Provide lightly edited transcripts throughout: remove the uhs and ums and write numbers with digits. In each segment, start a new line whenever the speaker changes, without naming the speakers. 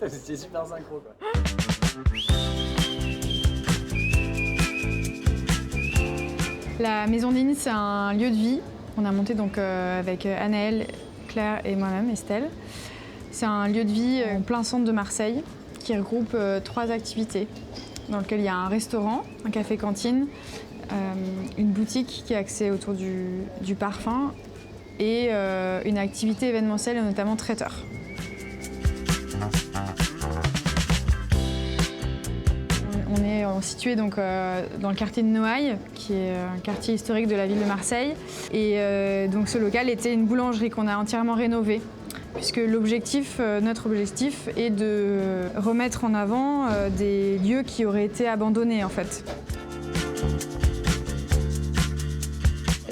C'est super synchro quoi.
La Maison des Nines, c'est un lieu de vie. On a monté donc avec Anaëlle, Claire et moi-même, Estelle. C'est un lieu de vie en plein centre de Marseille qui regroupe 3 activités dans lequel il y a un restaurant, un café-cantine, une boutique qui est axée autour du parfum et une activité événementielle, notamment traiteur. On est situé donc, dans le quartier de Noailles, qui est un quartier historique de la ville de Marseille. Et donc ce local était une boulangerie qu'on a entièrement rénovée, puisque notre objectif est de remettre en avant des lieux qui auraient été abandonnés en fait.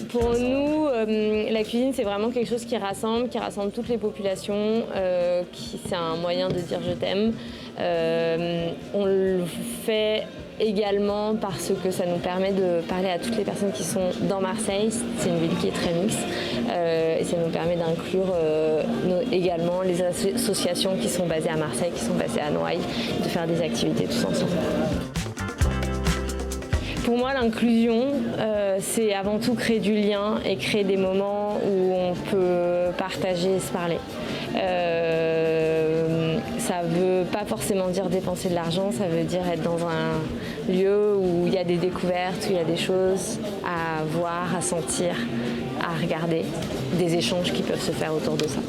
Pour nous, la cuisine, c'est vraiment quelque chose qui rassemble toutes les populations. C'est un moyen de dire je t'aime. On le fait également parce que ça nous permet de parler à toutes les personnes qui sont dans Marseille. C'est une ville qui est très mixte et ça nous permet d'inclure également les associations qui sont basées à Marseille, qui sont basées à Noailles, de faire des activités tous ensemble. Pour moi, l'inclusion, c'est avant tout créer du lien et créer des moments où on peut partager et se parler. Ça ne veut pas forcément dire dépenser de l'argent, ça veut dire être dans un lieu où il y a des découvertes, où il y a des choses à voir, à sentir, à regarder, des échanges qui peuvent se faire autour de ça.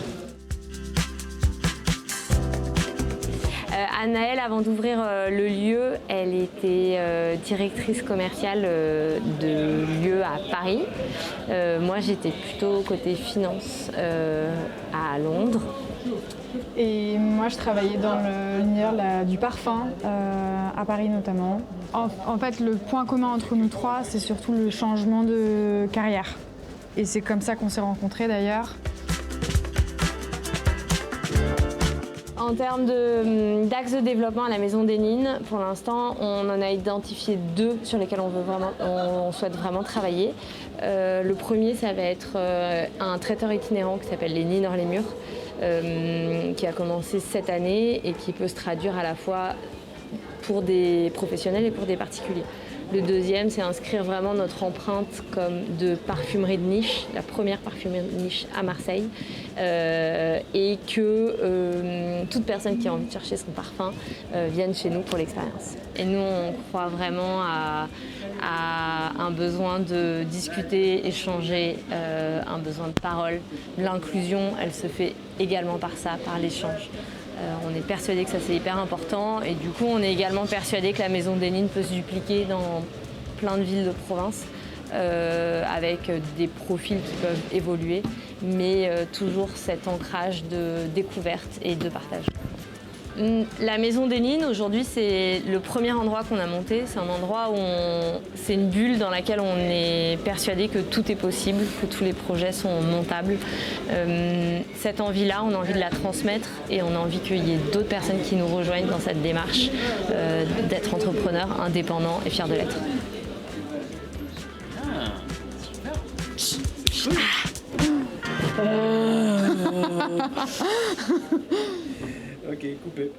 Anaëlle, avant d'ouvrir le lieu, elle était directrice commerciale de lieux à Paris. Moi, j'étais plutôt côté finance à Londres.
Et moi, je travaillais dans l'univers du parfum, à Paris notamment. En fait, le point commun entre nous 3, c'est surtout le changement de carrière. Et c'est comme ça qu'on s'est rencontrés d'ailleurs.
En termes d'axes de développement à la Maison des Nines, pour l'instant, on en a identifié 2 sur lesquels on souhaite vraiment travailler. Le premier, ça va être un traiteur itinérant qui s'appelle les Nines hors les murs, qui a commencé cette année et qui peut se traduire à la fois pour des professionnels et pour des particuliers. Le deuxième, c'est inscrire vraiment notre empreinte comme de parfumerie de niche, la première parfumerie de niche à Marseille, et que toute personne qui a envie de chercher son parfum vienne chez nous pour l'expérience. Et nous, on croit vraiment à un besoin de discuter, échanger, un besoin de parole. L'inclusion, elle se fait également par ça, par l'échange. On est persuadé que ça c'est hyper important et du coup on est également persuadé que la Maison des Nines peut se dupliquer dans plein de villes de province avec des profils qui peuvent évoluer mais toujours cet ancrage de découverte et de partage. La Maison des Nines, aujourd'hui, c'est le premier endroit qu'on a monté. C'est un endroit où c'est une bulle dans laquelle on est persuadé que tout est possible, que tous les projets sont montables. Cette envie-là, on a envie de la transmettre et on a envie qu'il y ait d'autres personnes qui nous rejoignent dans cette démarche d'être entrepreneur, indépendant et fier de l'être.
Ok, coupé.